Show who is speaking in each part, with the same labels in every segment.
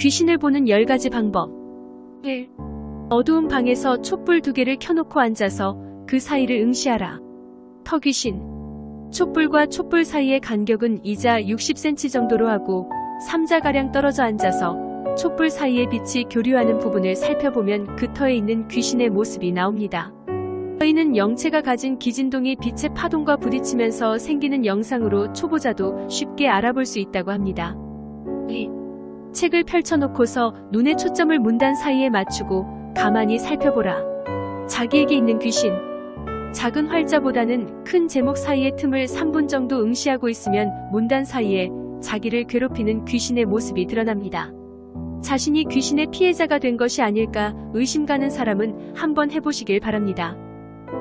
Speaker 1: 귀신을 보는 10가지 방법. 1. 어두운 방에서 촛불 2개를 켜놓고 앉아서 그 사이를 응시하라. 터귀신. 촛불과 촛불 사이의 간격은 이자 60cm 정도로 하고 3자가량 떨어져 앉아서 촛불 사이의 빛이 교류하는 부분을 살펴보면 그 터에 있는 귀신의 모습이 나옵니다. 터에는 영체가 가진 기진동이 빛의 파동과 부딪히면서 생기는 영상으로 초보자도 쉽게 알아볼 수 있다고 합니다. 2. 책을 펼쳐놓고서 눈에 초점을 문단 사이에 맞추고 가만히 살펴보라. 자기에게 있는 귀신. 작은 활자보다는 큰 제목 사이의 틈을 3분 정도 응시하고 있으면 문단 사이에 자기를 괴롭히는 귀신의 모습이 드러납니다. 자신이 귀신의 피해자가 된 것이 아닐까 의심 가는 사람은 한번 해보시길 바랍니다.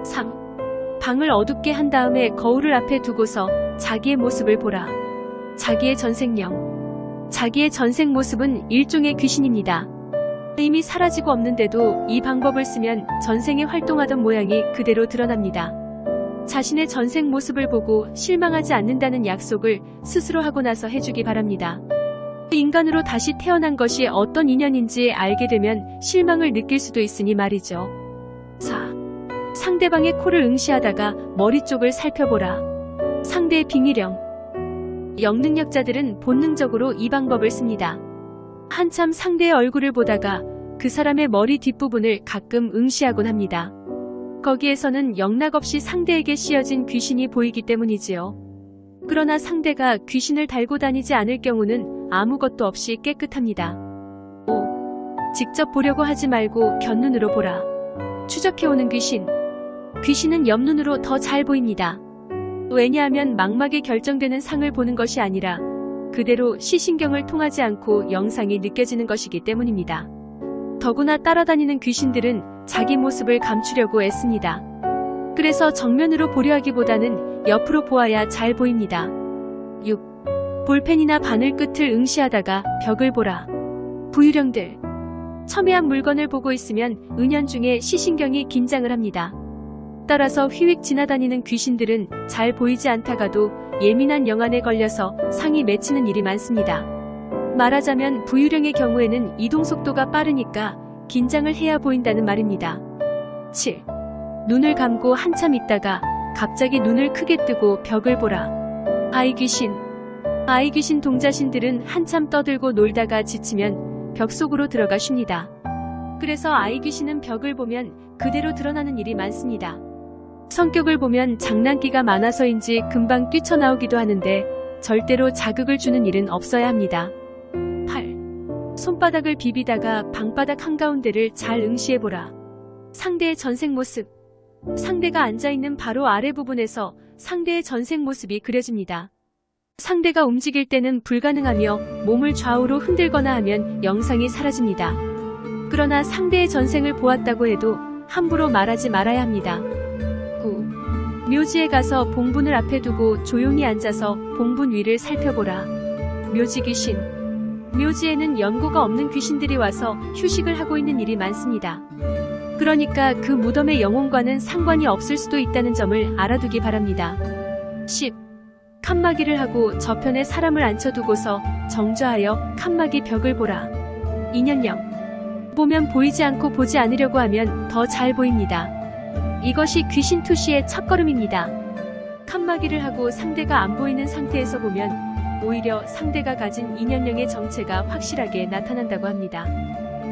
Speaker 1: 3. 방을 어둡게 한 다음에 거울을 앞에 두고서 자기의 모습을 보라. 자기의 전생령. 자기의 전생 모습은 일종의 귀신입니다. 이미 사라지고 없는데도 이 방법을 쓰면 전생에 활동하던 모양이 그대로 드러납니다. 자신의 전생 모습을 보고 실망하지 않는다는 약속을 스스로 하고 나서 해주기 바랍니다. 인간으로 다시 태어난 것이 어떤 인연인지 알게 되면 실망을 느낄 수도 있으니 말이죠. 4. 상대방의 코를 응시하다가 머리 쪽을 살펴보라. 상대의 빙의령. 영능력자들은 본능적으로 이 방법을 씁니다. 한참 상대의 얼굴을 보다가 그 사람의 머리 뒷부분을 가끔 응시하곤 합니다. 거기에서는 영락없이 상대에게 씌어진 귀신이 보이기 때문이지요. 그러나 상대가 귀신을 달고 다니지 않을 경우는 아무것도 없이 깨끗합니다. 5. 직접 보려고 하지 말고 곁눈으로 보라. 추적해오는 귀신. 귀신은 옆눈으로 더 잘 보입니다. 왜냐하면 망막에 결정되는 상을 보는 것이 아니라 그대로 시신경을 통하지 않고 영상이 느껴지는 것이기 때문입니다. 더구나 따라다니는 귀신들은 자기 모습을 감추려고 애씁니다. 그래서 정면으로 보려 하기보다는 옆으로 보아야 잘 보입니다. 6. 볼펜이나 바늘 끝을 응시하다가 벽을 보라. 부유령들. 첨예한 물건을 보고 있으면 은연중에 시신경이 긴장을 합니다. 따라서 휘휙 지나다니는 귀신들은 잘 보이지 않다가도 예민한 영안에 걸려서 상이 맺히는 일이 많습니다. 말하자면 부유령의 경우에는 이동 속도가 빠르니까 긴장을 해야 보인다는 말입니다. 7. 눈을 감고 한참 있다가 갑자기 눈을 크게 뜨고 벽을 보라. 아이귀신. 아이귀신 동자신들은 한참 떠들고 놀다가 지치면 벽 속으로 들어가 쉽니다. 그래서 아이귀신은 벽을 보면 그대로 드러나는 일이 많습니다. 성격을 보면 장난기가 많아서인지 금방 뛰쳐나오기도 하는데 절대로 자극을 주는 일은 없어야 합니다. 8. 손바닥을 비비다가 방바닥 한가운데를 잘 응시해보라. 상대의 전생 모습. 상대가 앉아있는 바로 아래 부분에서 상대의 전생 모습이 그려집니다. 상대가 움직일 때는 불가능하며 몸을 좌우로 흔들거나 하면 영상이 사라집니다. 그러나 상대의 전생을 보았다고 해도 함부로 말하지 말아야 합니다. 9. 묘지에 가서 봉분을 앞에 두고 조용히 앉아서 봉분 위를 살펴보라. 묘지 귀신. 묘지에는 연고가 없는 귀신들이 와서 휴식을 하고 있는 일이 많습니다. 그러니까 그 무덤의 영혼과는 상관이 없을 수도 있다는 점을 알아두기 바랍니다. 10. 칸막이를 하고 저편에 사람을 앉혀두고서 정좌하여 칸막이 벽을 보라. 인연령. 보면 보이지 않고 보지 않으려고 하면 더 잘 보입니다. 이것이 귀신 투시의 첫걸음입니다. 칸막이를 하고 상대가 안 보이는 상태에서 보면 오히려 상대가 가진 인연령의 정체가 확실하게 나타난다고 합니다.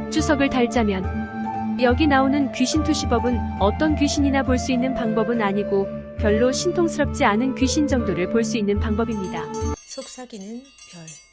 Speaker 1: 주석을 달자면 여기 나오는 귀신 투시법은 어떤 귀신이나 볼 수 있는 방법은 아니고 별로 신통스럽지 않은 귀신 정도를 볼 수 있는 방법입니다.
Speaker 2: 속삭이는 별.